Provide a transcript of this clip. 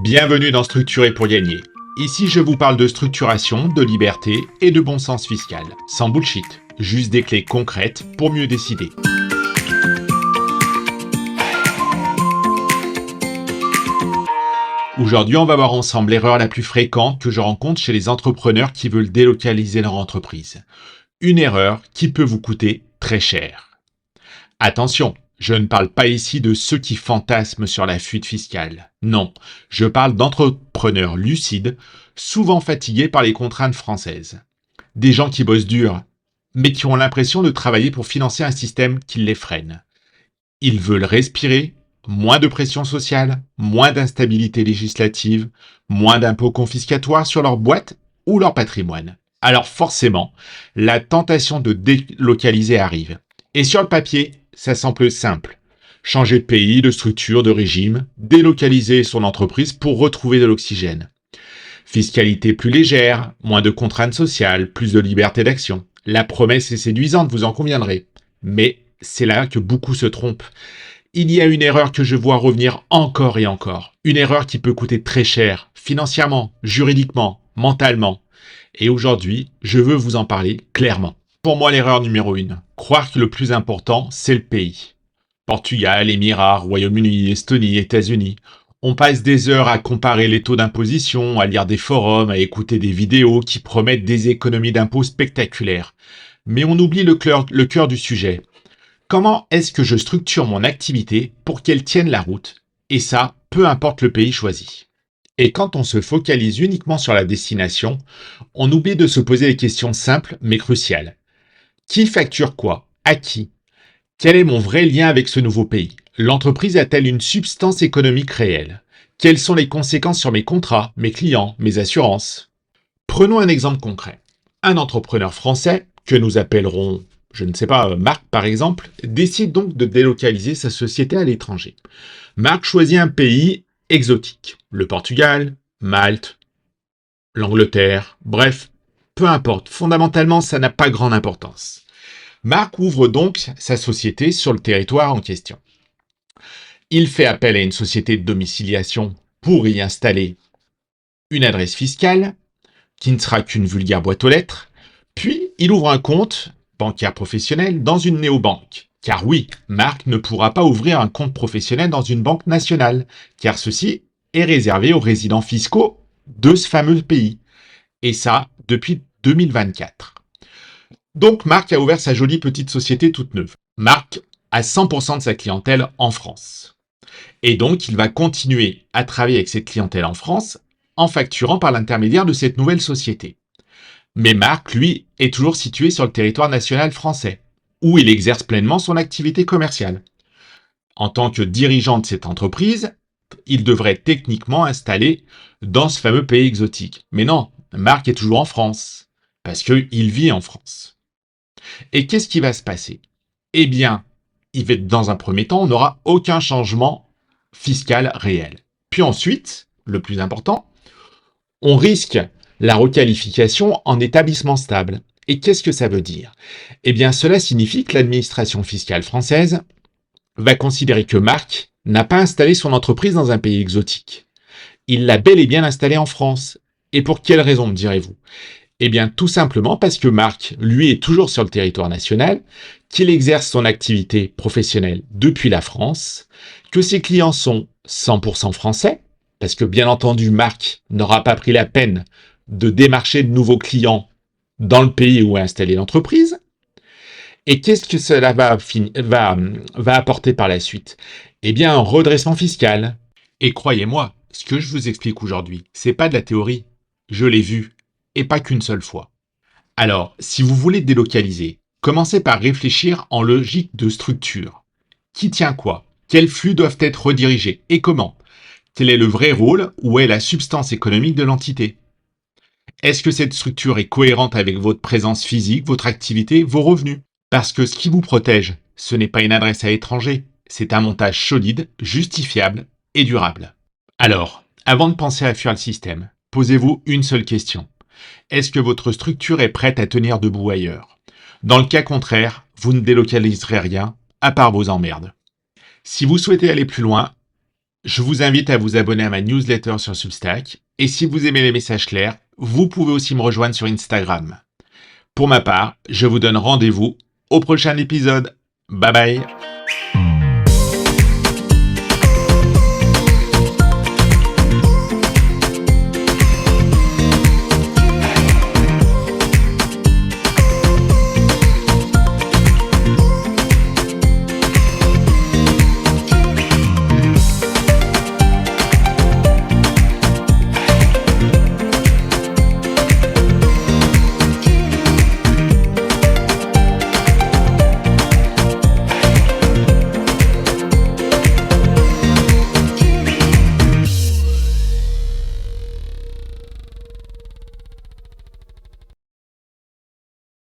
Bienvenue dans Structurer pour gagner. Ici, je vous parle de structuration, de liberté et de bon sens fiscal. Sans bullshit, juste des clés concrètes pour mieux décider. Aujourd'hui, on va voir ensemble l'erreur la plus fréquente que je rencontre chez les entrepreneurs qui veulent délocaliser leur entreprise. Une erreur qui peut vous coûter très cher. Attention, je ne parle pas ici de ceux qui fantasment sur la fuite fiscale. Non, je parle d'entrepreneurs lucides, souvent fatigués par les contraintes françaises. Des gens qui bossent dur, mais qui ont l'impression de travailler pour financer un système qui les freine. Ils veulent respirer, moins de pression sociale, moins d'instabilité législative, moins d'impôts confiscatoires sur leur boîte ou leur patrimoine. Alors forcément, la tentation de délocaliser arrive. Et sur le papier, ça semble simple. Changer de pays, de structure, de régime, délocaliser son entreprise pour retrouver de l'oxygène. Fiscalité plus légère, moins de contraintes sociales, plus de liberté d'action. La promesse est séduisante, vous en conviendrez. Mais c'est là que beaucoup se trompent. Il y a une erreur que je vois revenir encore et encore. Une erreur qui peut coûter très cher, financièrement, juridiquement, mentalement. Et aujourd'hui, je veux vous en parler clairement. Pour moi, l'erreur numéro 1, croire que le plus important, c'est le pays. Portugal, Émirats, Royaume-Uni, Estonie, États-Unis. On passe des heures à comparer les taux d'imposition, à lire des forums, à écouter des vidéos qui promettent des économies d'impôts spectaculaires. Mais on oublie le cœur du sujet. Comment est-ce que je structure mon activité pour qu'elle tienne la route? Et ça, peu importe le pays choisi. Et quand on se focalise uniquement sur la destination, on oublie de se poser des questions simples mais cruciales. Qui facture quoi? À qui? Quel est mon vrai lien avec ce nouveau pays? L'entreprise a-t-elle une substance économique réelle? Quelles sont les conséquences sur mes contrats, mes clients, mes assurances? Prenons un exemple concret. Un entrepreneur français, que nous appellerons, je ne sais pas, Marc par exemple, décide donc de délocaliser sa société à l'étranger. Marc choisit un pays exotique. Le Portugal, Malte, l'Angleterre, bref, peu importe. Fondamentalement, ça n'a pas grande importance. Marc ouvre donc sa société sur le territoire en question. Il fait appel à une société de domiciliation pour y installer une adresse fiscale, qui ne sera qu'une vulgaire boîte aux lettres, puis il ouvre un compte bancaire professionnel dans une néobanque. Car oui, Marc ne pourra pas ouvrir un compte professionnel dans une banque nationale, car ceci est réservé aux résidents fiscaux de ce fameux pays. Et ça, depuis 2024. Donc Marc a ouvert sa jolie petite société toute neuve. Marc a 100% de sa clientèle en France. Et donc il va continuer à travailler avec cette clientèle en France en facturant par l'intermédiaire de cette nouvelle société. Mais Marc, lui, est toujours situé sur le territoire national français, où il exerce pleinement son activité commerciale. En tant que dirigeant de cette entreprise, il devrait être techniquement installé dans ce fameux pays exotique. Mais non, Marc est toujours en France, parce qu'il vit en France. Et qu'est-ce qui va se passer? Eh bien, dans un premier temps, on n'aura aucun changement fiscal réel. Puis ensuite, le plus important, on risque la requalification en établissement stable. Et qu'est-ce que ça veut dire? Eh bien, cela signifie que l'administration fiscale française va considérer que Marc n'a pas installé son entreprise dans un pays exotique. Il l'a bel et bien installée en France. Et pour quelle raison, me direz-vous? Eh bien, tout simplement parce que Marc, lui, est toujours sur le territoire national, qu'il exerce son activité professionnelle depuis la France, que ses clients sont 100% français, parce que bien entendu, Marc n'aura pas pris la peine de démarcher de nouveaux clients dans le pays où est installée l'entreprise. Et qu'est-ce que cela va apporter par la suite? Eh bien, un redressement fiscal. Et croyez-moi, ce que je vous explique aujourd'hui, c'est pas de la théorie. Je l'ai vu. Et pas qu'une seule fois. Alors, si vous voulez délocaliser, commencez par réfléchir en logique de structure. Qui tient quoi? Quels flux doivent être redirigés? Et comment? Quel est le vrai rôle? Où est la substance économique de l'entité? Est-ce que cette structure est cohérente avec votre présence physique, votre activité, vos revenus? Parce que ce qui vous protège, ce n'est pas une adresse à l'étranger, c'est un montage solide, justifiable et durable. Alors, avant de penser à fuir le système, posez-vous une seule question. Est-ce que votre structure est prête à tenir debout ailleurs? Dans le cas contraire, vous ne délocaliserez rien, à part vos emmerdes. Si vous souhaitez aller plus loin, Je vous invite à vous abonner à ma newsletter sur Substack. Et si vous aimez les messages clairs, vous pouvez aussi me rejoindre sur Instagram. Pour ma part, je vous donne rendez-vous au prochain épisode. Bye bye!